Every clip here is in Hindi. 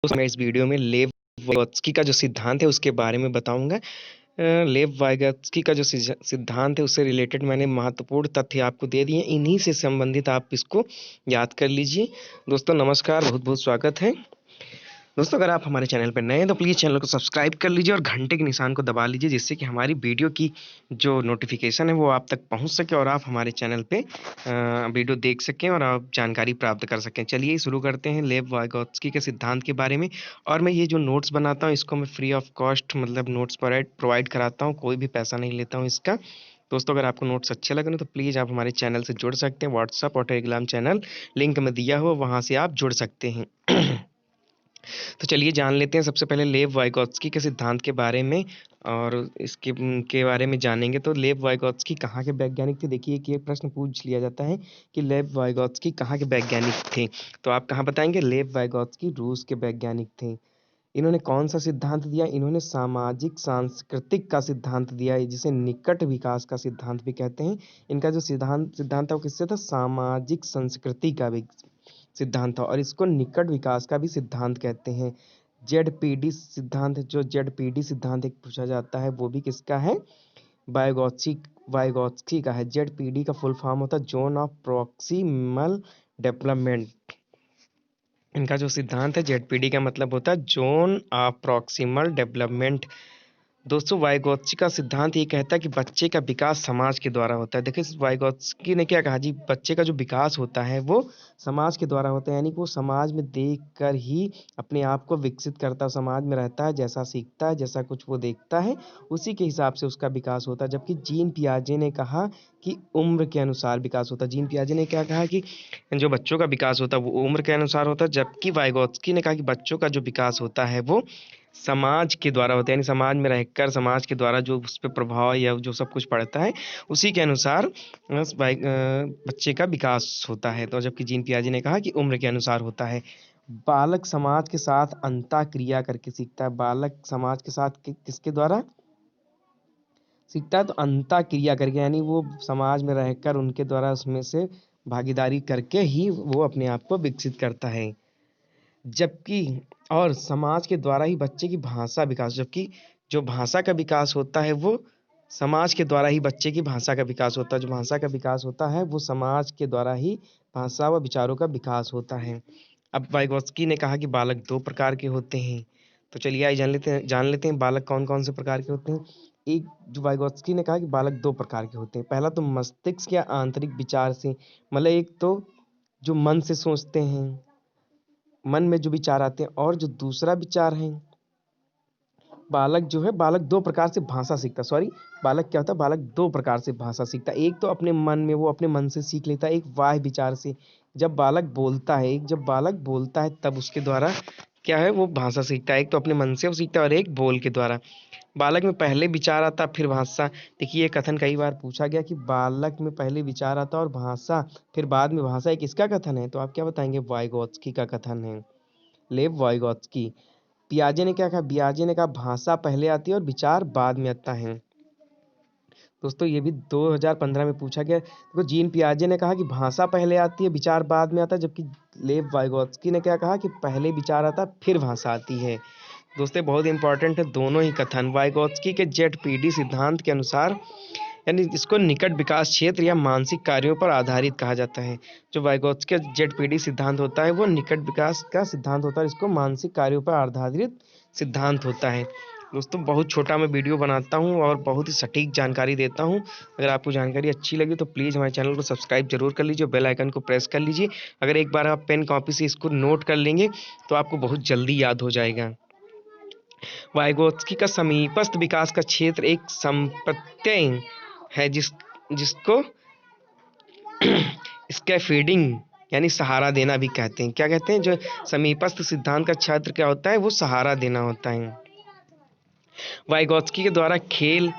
दोस्तों मैं इस वीडियो में लेव वाइगोत्स्की का जो सिद्धांत है उसके बारे में बताऊंगा। लेव वाइगोत्स्की का जो सिद्धांत है उससे रिलेटेड मैंने महत्वपूर्ण तथ्य आपको दे दिए, इन्हीं से संबंधित आप इसको याद कर लीजिए। दोस्तों नमस्कार, बहुत बहुत स्वागत है। दोस्तों अगर आप हमारे चैनल पर नए हैं तो प्लीज़ चैनल को सब्सक्राइब कर लीजिए और घंटे के निशान को दबा लीजिए, जिससे कि हमारी वीडियो की जो नोटिफिकेशन है वो आप तक पहुंच सके और आप हमारे चैनल पे वीडियो देख सकें और आप जानकारी प्राप्त कर सकें। चलिए शुरू करते हैं लेव वाइगोत्स्की के सिद्धांत के बारे में। और मैं ये जो नोट्स बनाता हूँ इसको मैं फ्री ऑफ कॉस्ट मतलब नोट्स प्रोवाइड कराता हूँ, कोई भी पैसा नहीं लेता हूँ इसका। दोस्तों अगर आपको नोट्स अच्छे लगे ना तो प्लीज़ आप हमारे चैनल से जुड़ सकते हैं। व्हाट्सअप और टेलीग्राम चैनल लिंक में दिया हुआ, वहाँ से आप जुड़ सकते हैं। तो चलिए जान लेते हैं सबसे पहले लेव वाइगोत्स्की के सिद्धांत के बारे में। और इसके के बारे में जानेंगे तो लेव वाइगोत्स्की कहाँ के वैज्ञानिक थे। देखिए कि एक प्रश्न पूछ लिया जाता है कि लेव वाइगोत्स्की कहाँ के वैज्ञानिक थे, तो आप कहाँ बताएंगे? लेव वाइगोत्स्की रूस के वैज्ञानिक थे। इन्होंने कौन सा सिद्धांत दिया? इन्होंने सामाजिक सांस्कृतिक का सिद्धांत दिया है, जिसे निकट विकास का सिद्धांत भी कहते हैं। इनका जो सिद्धांत था वो किससे था? सामाजिक संस्कृति का भी सिद्धांत था, और इसको निकट विकास का भी सिद्धांत कहते हैं। जेडपीडी सिद्धांत, जो जेडपीडी सिद्धांत एक पूछा जाता है, वो भी किसका है? वाइगोत्स्की का है। जेडपीडी का फुल फॉर्म होता है जोन ऑफ प्रॉक्सिमल डेवलपमेंट। इनका जो सिद्धांत है जेडपीडी का मतलब होता है जोन ऑफ प्रॉक्सिमल डेवलपमेंट। दोस्तों वाइगोत्स्की का सिद्धांत ये कहता है कि बच्चे का विकास समाज के द्वारा होता है। देखिए वाइगोत्स्की ने क्या कहा जी, बच्चे का जो विकास होता है वो समाज के द्वारा होता है, यानी कि वो समाज में देख कर ही अपने आप को विकसित करता है। समाज में रहता है, जैसा सीखता है, जैसा कुछ वो देखता है, उसी के हिसाब से उसका विकास होता है। जबकि जीन पियाजे ने कहा कि उम्र के अनुसार विकास होता है। जीन पियाजे ने क्या कहा कि जो बच्चों का विकास होता है वो उम्र के अनुसार होता है, जबकि वाइगोत्स्की ने कहा कि बच्चों का जो विकास होता है वो समाज के द्वारा होता है, यानी समाज में रहकर समाज के द्वारा जो उस पर प्रभाव या जो सब कुछ पड़ता है उसी के अनुसार बच्चे का विकास होता है। तो जबकि जीन पियाजे ने कहा कि उम्र के अनुसार होता है। बालक समाज के साथ अंतःक्रिया करके सीखता है। बालक समाज के साथ किसके द्वारा सीखता है? तो अंतःक्रिया करके, यानी वो समाज में रहकर उनके द्वारा उसमें से भागीदारी करके ही वो अपने आप को विकसित करता है। जबकि और समाज के द्वारा ही बच्चे की भाषा विकास, जबकि जो भाषा का विकास होता है वो समाज के द्वारा ही बच्चे की भाषा का विकास होता है। जो भाषा का विकास होता है वो समाज के द्वारा ही भाषा व विचारों का विकास होता है। अब वाइगोत्स्की ने कहा कि बालक दो प्रकार के होते हैं। तो चलिए आइए जान लेते हैं बालक कौन कौन से प्रकार के होते हैं। एक, जो वाइगोत्स्की ने कहा कि बालक दो प्रकार के होते हैं। पहला तो मस्तिष्क या आंतरिक विचार से, मतलब एक तो जो मन से सोचते हैं, मन में जो विचार आते हैं, और जो दूसरा विचार है बालक जो है, बालक दो प्रकार से भाषा सीखता, बालक क्या होता है? बालक दो प्रकार से भाषा सीखता है। एक तो अपने मन में, वो अपने मन से सीख लेता है। एक बाह्य विचार से, जब बालक बोलता है, तब उसके द्वारा क्या है, वो भाषा सीखता है। एक तो अपने मन से वो सीखता है और एक बोल के द्वारा। बालक में पहले विचार आता फिर भाषा। देखिए ये कथन कई बार पूछा गया कि बालक में पहले विचार आता और भाषा फिर बाद में भाषा, ये किसका कथन है? तो आप क्या बताएंगे? वाइगोत्स्की का कथन है, लेव वाइगोत्स्की। पियाजे ने क्या कहा? पियाजे ने कहा भाषा पहले आती है और विचार बाद में आता है। दोस्तों ये भी 2015 में पूछा गया। देखो जीन पियाजे ने कहा कि भाषा पहले आती है, विचार बाद में आता है, जबकि लेव वाइगोत्स्की ने क्या कहा कि पहले विचार आता फिर भाषा आती है। दोस्तों बहुत इंपॉर्टेंट है दोनों ही कथन। वाइगोत्स्की के जेडपीडी सिद्धांत के अनुसार, यानी इसको निकट विकास क्षेत्र या मानसिक कार्यों पर आधारित कहा जाता है। जो वाइगोत्स्की का जेडपीडी सिद्धांत होता है वो निकट विकास का सिद्धांत होता है, इसको मानसिक कार्यों पर आधारित सिद्धांत होता है। दोस्तों बहुत छोटा मैं वीडियो बनाता हूँ और बहुत ही सटीक जानकारी देता हूँ। अगर आपको जानकारी अच्छी लगी तो प्लीज़ हमारे चैनल को सब्सक्राइब जरूर कर लीजिए, बेल आइकन को प्रेस कर लीजिए। अगर एक बार आप पेन कॉपी से इसको नोट कर लेंगे तो आपको बहुत जल्दी याद हो जाएगा। वाइगोत्स्की का समीपस्थ विकास का क्षेत्र एक संप्रत्यय है, जिसको स्कैफोल्डिंग यानी सहारा देना भी कहते हैं। क्या कहते हैं? जो समीपस्थ सिद्धांत का क्षेत्र क्या होता है, वो सहारा देना होता है। वाइगोत्स्की के द्वारा खेल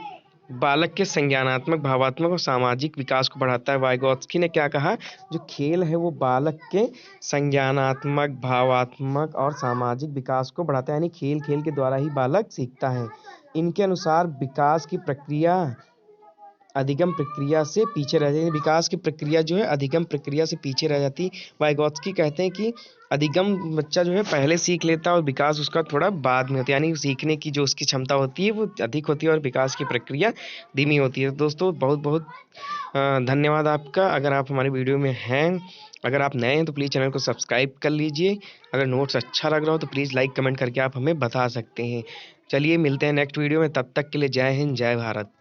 बालक के संज्ञानात्मक, भावात्मक और सामाजिक विकास को बढ़ाता है। वाइगोत्स्की ने क्या कहा? जो खेल है वो बालक के संज्ञानात्मक, भावात्मक और सामाजिक विकास को बढ़ाता है, यानी खेल खेल के द्वारा ही बालक सीखता है। इनके अनुसार विकास की प्रक्रिया अधिगम प्रक्रिया से पीछे रह जाती है। विकास की प्रक्रिया जो है अधिगम प्रक्रिया से पीछे रह जाती है। वाइगॉत्स्की कहते हैं कि अधिगम बच्चा जो है पहले सीख लेता है और विकास उसका थोड़ा बाद में होता है, यानी सीखने की जो उसकी क्षमता होती है वो अधिक होती है और विकास की प्रक्रिया धीमी होती है। दोस्तों बहुत बहुत धन्यवाद आपका। अगर आप हमारे वीडियो में हैं, अगर आप नए हैं तो प्लीज़ चैनल को सब्सक्राइब कर लीजिए। अगर नोट्स अच्छा लग रहा हो तो प्लीज़ लाइक कमेंट करके आप हमें बता सकते हैं। चलिए मिलते हैं नेक्स्ट वीडियो में, तब तक के लिए जय हिंद जय भारत।